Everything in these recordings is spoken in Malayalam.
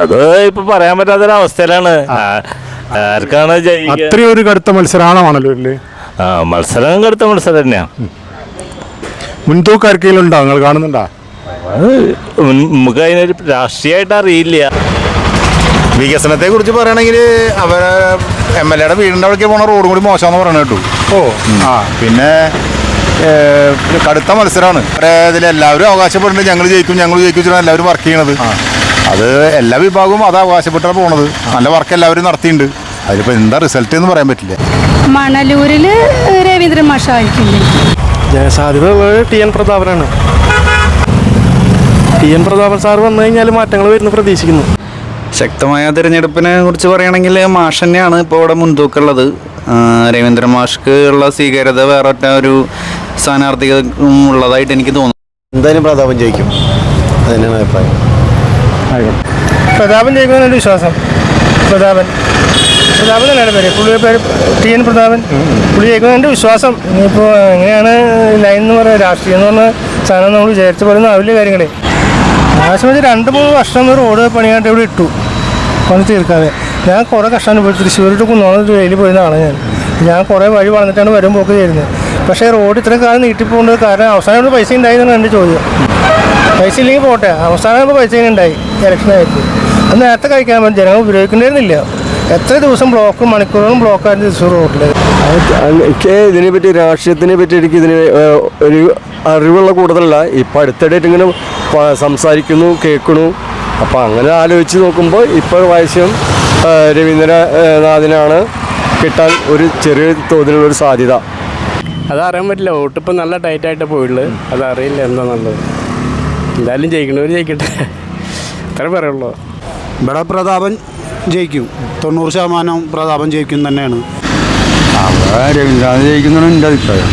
അത് ഇപ്പൊ പറയാൻ പറ്റാത്തൊരവസ്ഥയിലാണ്. ആർക്കാണ് അത്രയും ഒരു കടുത്ത മത്സരമാണോ മണലൂരില്? മത്സരം കടുത്ത മത്സരം തന്നെയാ. മുൻതൂക്കം ആർക്കെങ്കിലുണ്ടോ, നിങ്ങൾ കാണുന്നുണ്ടോ? നമുക്ക് അതിനൊരു രാഷ്ട്രീയമായിട്ട് അറിയില്ല. വികസനത്തെ കുറിച്ച് പറയുകയാണെങ്കിൽ അവരെ MLA വീടിൻ്റെ അവിടേക്ക് പോണ റോഡും കൂടി മോശമെന്ന് പറഞ്ഞു കേട്ടു. പിന്നെ കടുത്ത മത്സരമാണ്. ഇതിൽ എല്ലാവരും അവകാശപ്പെടുന്നുണ്ട് ഞങ്ങൾ ജയിക്കും എല്ലാവരും വർക്ക് ചെയ്യണത്. അത് എല്ലാ വിഭാഗവും അത് അവകാശപ്പെട്ടാണ് പോണത്. നല്ല വർക്ക് എല്ലാവരും നടത്തിയിട്ടുണ്ട്. അതിലിപ്പോൾ എന്താ റിസൾട്ട് എന്ന് പറയാൻ പറ്റില്ല. മണലൂരിൽ രവീന്ദ്രൻ മാഷായിരിക്കില്ലേ? ജനസാധ്യത TN പ്രതാപനാണ്. TN പ്രതാപൻ സാർ വന്നു കഴിഞ്ഞാൽ മാറ്റങ്ങൾ വരുന്ന പ്രതീക്ഷിക്കുന്നു. ശക്തമായ തിരഞ്ഞെടുപ്പിനെ കുറിച്ച് പറയുകയാണെങ്കിൽ മാഷ് തന്നെയാണ് ഇപ്പോൾ ഇവിടെ മുൻതൂക്കമുള്ളത്. രവീന്ദ്രൻ മാഷ്ക്ക് ഉള്ള സ്വീകാര്യത വേറെ ഒരു സ്ഥാനാർത്ഥികൾ ഉള്ളതായിട്ട് എനിക്ക് തോന്നുന്നു. എന്തായാലും പ്രതാപൻ ജയിക്കും, അത് തന്നെയാണ് അഭിപ്രായം. പ്രതാപൻ ജയിക്കുന്നതിൻ്റെ വിശ്വാസം. പ്രതാപൻ തന്നെയാണ് പേര്, പുള്ളിയുടെ പേര് TN പ്രതാപൻ. പുള്ളി ജയിക്കുന്നതിൻ്റെ വിശ്വാസം. ഇനിയിപ്പോൾ എങ്ങനെയാണ് ലൈൻ എന്ന് പറയുക, രാഷ്ട്രീയം എന്ന് പറഞ്ഞ സാധനം നമ്മൾ വിചാരിച്ച പോലെ ആവില്ല കാര്യങ്ങളെ. ആവശ്യം 2-3 വർഷം റോഡ് പണിയായിട്ട് ഇവിടെ ഇട്ടു, പണി തീർക്കാതെ. ഞാൻ കുറേ കഷ്ടം പോയി തൃശ്ശൂരിട്ട് കുന്നോളം വെയിൽ പോയിരുന്ന ആളാണ് ഞാൻ കുറേ വഴി വളർന്നിട്ടാണ് വരും പോക്ക് ചെയ്യുന്നത്. പക്ഷേ റോഡ് ഇത്രയും കാലം നീട്ടിപ്പോകേണ്ടത് കാരണം അവസാനം പൈസ ഉണ്ടായിരുന്നാണ് എൻ്റെ ചോദ്യം. പൈസ ഇല്ലെങ്കിൽ പോട്ടെ, അവസാനം പൈസ ഉണ്ടായി ഇലക്ഷനായിട്ട്. അത് നേരത്തെ കഴിക്കാൻ പറ്റും, ജനങ്ങൾ ഉപയോഗിക്കേണ്ടിയിരുന്നില്ല. എത്ര ദിവസം മണിക്കൂറുകളും ബ്ലോക്കായിരുന്നു തൃശ്ശൂർ റോഡിൽ. എനിക്ക് ഇതിനെപ്പറ്റി, രാഷ്ട്രീയത്തിനെ പറ്റി എനിക്ക് ഒരു അറിവുള്ള കൂടുതലല്ല. ഇപ്പം അടുത്തിടെയായിട്ട് ഇങ്ങനെ സംസാരിക്കുന്നു, കേൾക്കണു. അപ്പം അങ്ങനെ ആലോചിച്ച് നോക്കുമ്പോൾ ഇപ്പോൾ പ്രാവശ്യം രവീന്ദ്രനാഥിനാണ് കിട്ടാൻ ഒരു ചെറിയ തോതിലുള്ളൊരു സാധ്യത. അതറിയാൻ പറ്റില്ല. വോട്ടിപ്പോൾ നല്ല ടൈറ്റായിട്ട് പോയുള്ളൂ. അതറിയില്ല എന്താ നല്ലത്. എന്തായാലും ജയിക്കണവർ ജയിക്കട്ടെ, അത്ര പറയുള്ളൂ. ഇവിടെ പ്രതാപൻ ജയിക്കും, 90% പ്രതാപൻ ജയിക്കും തന്നെയാണ്. രവീന്ദ്രനാഥ് ജയിക്കുന്നതാണ് എൻ്റെ അഭിപ്രായം.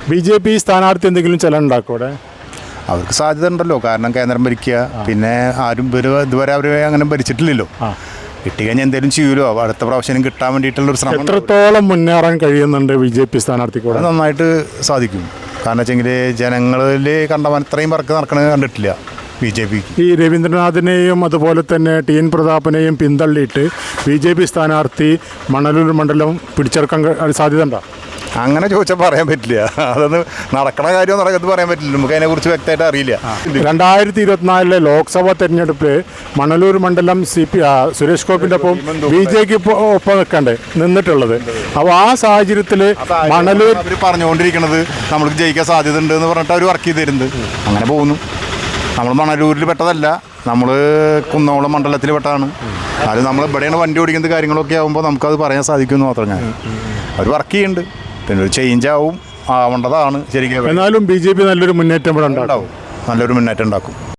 BJP സ്ഥാനാർത്ഥി എന്തെങ്കിലും ചെലവ് ഉണ്ടാക്കും അവിടെ? അവർക്ക് സാധ്യത ഉണ്ടല്ലോ, കാരണം കേന്ദ്രം ഭരിക്കുക. പിന്നെ ആരും ഇതുവരെ അവർ അങ്ങനെ ഭരിച്ചിട്ടില്ലല്ലോ. കിട്ടിക്കഴിഞ്ഞാൽ എന്തെങ്കിലും ചെയ്യുമല്ലോ, അടുത്ത പ്രാവശ്യം കിട്ടാൻ വേണ്ടിയിട്ടുള്ളൊരു ശ്രമം. എത്രത്തോളം മുന്നേറാൻ കഴിയുന്നുണ്ട് BJP സ്ഥാനാർത്ഥിക്ക്? അത് നന്നായിട്ട് സാധിക്കും. കാരണം വെച്ചെങ്കിൽ ജനങ്ങളിൽ കണ്ടമാനം ഇത്രയും വർക്ക് നടക്കണത് കണ്ടിട്ടില്ല BJP. ഈ രവീന്ദ്രനാഥിനെയും അതുപോലെ തന്നെ TN പ്രതാപനെയും പിന്തള്ളിയിട്ട് BJP സ്ഥാനാർത്ഥി മണലൂർ മണ്ഡലം പിടിച്ചെടുക്കാൻ സാധ്യത ഉണ്ടോ? അങ്ങനെ ചോദിച്ചാൽ പറയാൻ പറ്റില്ല. അതൊന്ന് നടക്കണ കാര്യം നടക്കുന്നത് പറയാൻ പറ്റില്ല. നമുക്ക് അതിനെക്കുറിച്ച് വ്യക്തമായിട്ട് അറിയില്ല. 2024 ലോക്സഭാ തെരഞ്ഞെടുപ്പ് മണലൂർ മണ്ഡലം സുരേഷ് ഗോപിൻ്റെ ഒപ്പം BJP ഒപ്പം നിന്നിട്ടുള്ളത്. അപ്പോൾ ആ സാഹചര്യത്തിൽ മണലൂർ അവർ പറഞ്ഞുകൊണ്ടിരിക്കുന്നത് നമ്മൾക്ക് ജയിക്കാൻ സാധ്യത ഉണ്ട് എന്ന് പറഞ്ഞിട്ട് അവർ വർക്ക് ചെയ്ത് തരുന്നത്. അങ്ങനെ പോകുന്നു. നമ്മൾ മണലൂരിൽ പെട്ടതല്ല, നമ്മൾ കുന്നോളം മണ്ഡലത്തിൽ പെട്ടതാണ്. അത് നമ്മൾ ഇവിടെയാണ് വണ്ടി ഓടിക്കുന്നത്. കാര്യങ്ങളൊക്കെ ആകുമ്പോൾ നമുക്കത് പറയാൻ സാധിക്കുമെന്ന് മാത്രം. ഞാൻ അവർ വർക്ക് ചെയ്യുന്നുണ്ട്. പിന്നെ ഒരു ചേഞ്ച് ആവേണ്ടതാണ് ശരിക്കും. എന്നാലും BJP നല്ലൊരു മുന്നേറ്റം ഇവിടെ ഉണ്ടാവും. നല്ലൊരു മുന്നേറ്റം ഉണ്ടാക്കും.